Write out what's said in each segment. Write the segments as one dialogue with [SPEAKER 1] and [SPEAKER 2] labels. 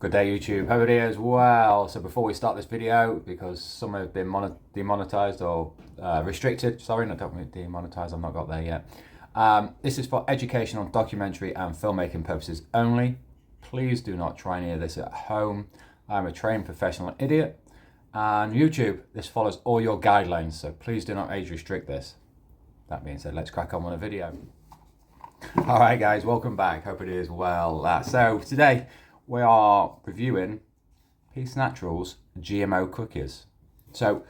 [SPEAKER 1] Good day YouTube, hope it is well. So before we start this video, because some have been demonetized or restricted, sorry, not demonetized, I've not got there yet. This is for educational, documentary and filmmaking purposes only. Please do not try any of this at home. I'm a trained professional idiot, and YouTube, this follows all your guidelines, so please do not age restrict this. That being said, let's crack on with the video. Alright guys, welcome back, hope it is well. So today, we are reviewing Peace Naturals GMO cookies. So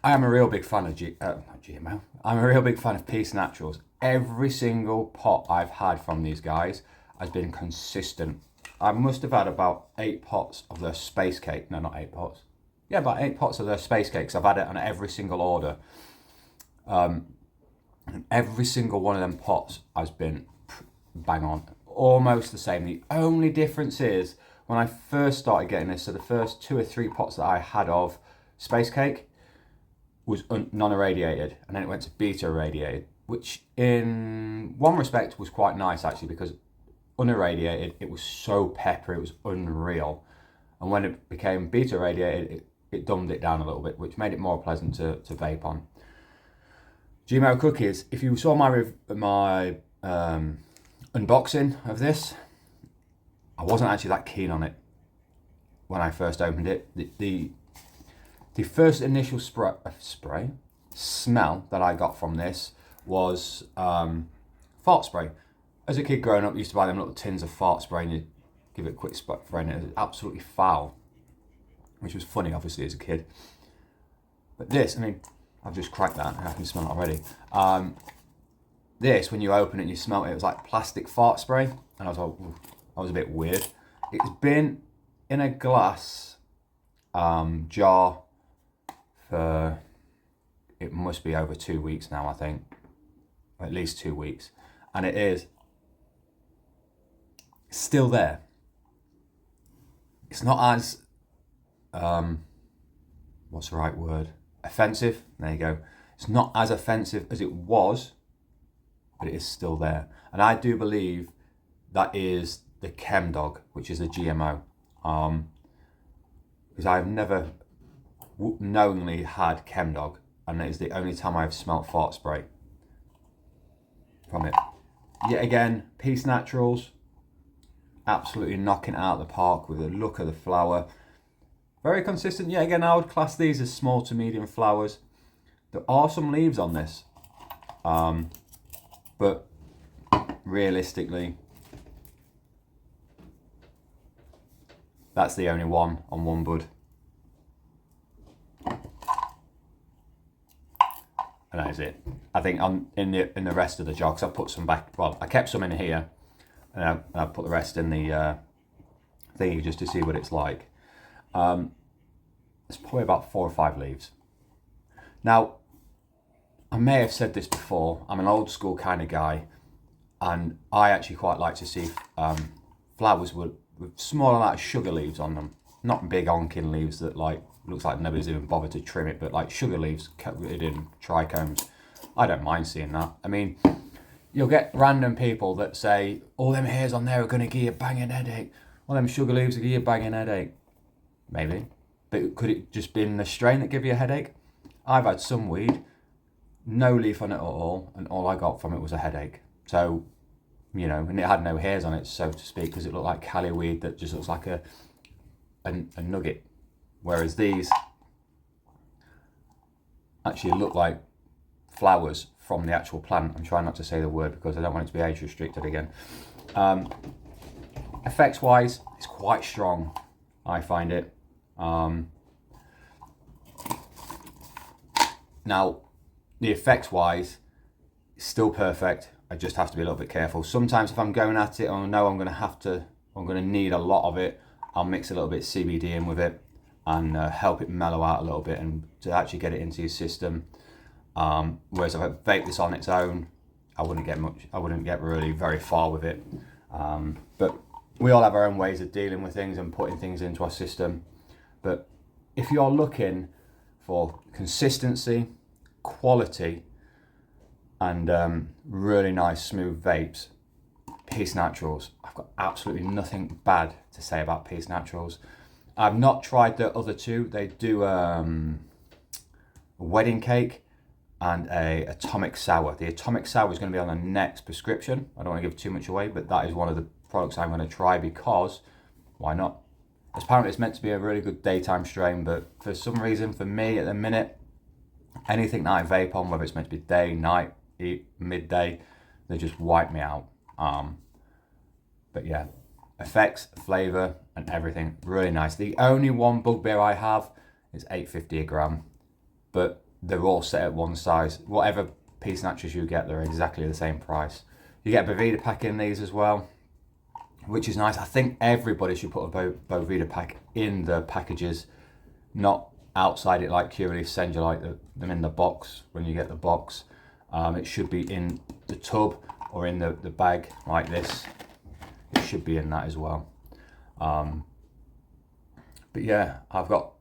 [SPEAKER 1] I am a real big fan of GMO. I'm a real big fan of Peace Naturals. Every single pot I've had from these guys has been consistent. I must have had about 8 pots of their space cake. No, not 8 pots. Yeah, about 8 pots of their space cakes. I've had it on every single order. And every single one of them pots has been bang on. Almost the same. The only difference is when I first started getting this, so the first 2 or 3 pots that I had of space cake was non-irradiated, and then it went to beta irradiated, which in one respect was quite nice actually, because unirradiated it was so peppery, it was unreal, and when it became beta irradiated it dumbed it down a little bit, which made it more pleasant to vape on. GMO cookies, if you saw my unboxing of this, I wasn't actually that keen on it when I first opened it. The first initial smell that I got from this was fart spray. As a kid growing up, I used to buy them little tins of fart spray and you give it a quick spray and it was absolutely foul, which was funny obviously as a kid. But this, I mean, I've just cracked that and I can smell it already. This, when you open it and you smell it, it was like plastic fart spray, and I was like, ooh, that was a bit weird. It's been in a glass jar for, it must be over 2 weeks now, I think, or at least 2 weeks, and it is still there. It's not as, what's the right word? Offensive, there you go. It's not as offensive as it was, but it is still there. And I do believe that is the Chem Dog, which is a GMO. Because I've never knowingly had Chem Dog, and it is the only time I've smelt fart spray from it. Yet again, Peace Naturals, absolutely knocking it out of the park with the look of the flower. Very consistent. Yet again, I would class these as small to medium flowers. There are some leaves on this. But realistically, that's the only one on one bud. And that is it. I think in the rest of the jar, because I put some back, well, I kept some in here, and I put the rest in the thingy just to see what it's like. It's probably about 4 or 5 leaves. Now, I may have said this before, I'm an old school kind of guy, and I actually quite like to see flowers with small amount of sugar leaves on them. Not big honking leaves that like looks like nobody's even bothered to trim it, but like sugar leaves coated in trichomes. I don't mind seeing that. I mean, you'll get random people that say, all them hairs on there are going to give you a banging headache. Well, them sugar leaves will give you a banging headache. Maybe. But could it just be in the strain that give you a headache? I've had some weed, no leaf on it at all, and all I got from it was a headache. So, you know, and it had no hairs on it, so to speak, because it looked like cali weed that just looks like a nugget. Whereas these actually look like flowers from the actual plant. I'm trying not to say the word because I don't want it to be age restricted again. Effects wise, it's quite strong, I find it. Now, the effects wise, it's still perfect. I just have to be a little bit careful. Sometimes if I'm going at it, I know I'm going to need a lot of it, I'll mix a little bit CBD in with it and help it mellow out a little bit and to actually get it into your system. Whereas if I vape this on its own, I wouldn't get really very far with it. But we all have our own ways of dealing with things and putting things into our system. But if you're looking for consistency, quality, and really nice smooth vapes, Peace Naturals. I've got absolutely nothing bad to say about Peace Naturals. I've not tried the other two. They do a wedding cake and a atomic sour. The atomic sour is going to be on the next prescription. I don't want to give too much away, but that is one of the products I'm going to try because why not? Apparently it's meant to be a really good daytime strain, but for some reason, for me at the minute, anything that I vape on, whether it's meant to be day, night, midday, they just wipe me out. But yeah, effects, flavour and everything, really nice. The only one bugbear I have is $8.50 a gram, but they're all set at one size. Whatever Peace Naturals you get, they're exactly the same price. You get a Boveda pack in these as well, which is nice. I think everybody should put a Boveda pack in the packages, not outside it like Curaleaf send you like them in the box when you get the box. It should be in the tub or in the bag like this. It should be in that as well. But yeah, I've got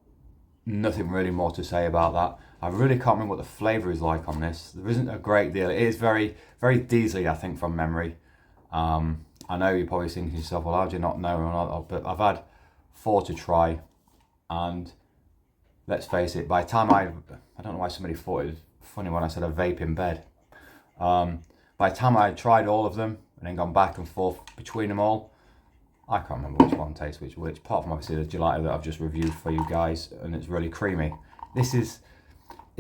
[SPEAKER 1] nothing really more to say about that. I really can't remember what the flavour is like on this. There isn't a great deal. It is very, very diesely, I think, from memory. I know you're probably thinking to yourself, well, how do you not know? But I've had 4 to try, and let's face it, by the time I don't know why somebody thought it was funny when I said a vape in bed. By the time I tried all of them and then gone back and forth between them all, I can't remember which one tastes which, apart from obviously the gelato that I've just reviewed for you guys, and it's really creamy. It's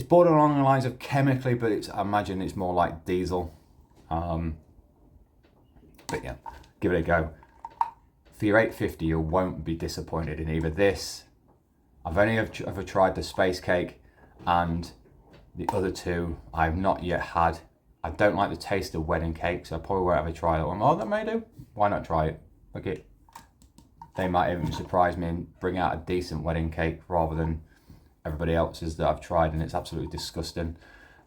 [SPEAKER 1] bordered along the lines of chemically, but I imagine it's more like diesel. But yeah, give it a go. For your $8.50, you won't be disappointed in either this. I've only ever tried the space cake, and the other two I've not yet had. I don't like the taste of wedding cake, so I probably won't ever try that one. Oh, that may do. Why not try it? Okay. They might even surprise me and bring out a decent wedding cake rather than everybody else's that I've tried, and it's absolutely disgusting.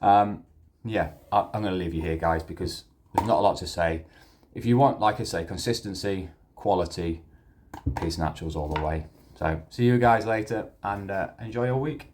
[SPEAKER 1] Yeah, I'm going to leave you here, guys, because there's not a lot to say. If you want, like I say, consistency, quality, Peace Naturals all the way. So see you guys later, and enjoy your week.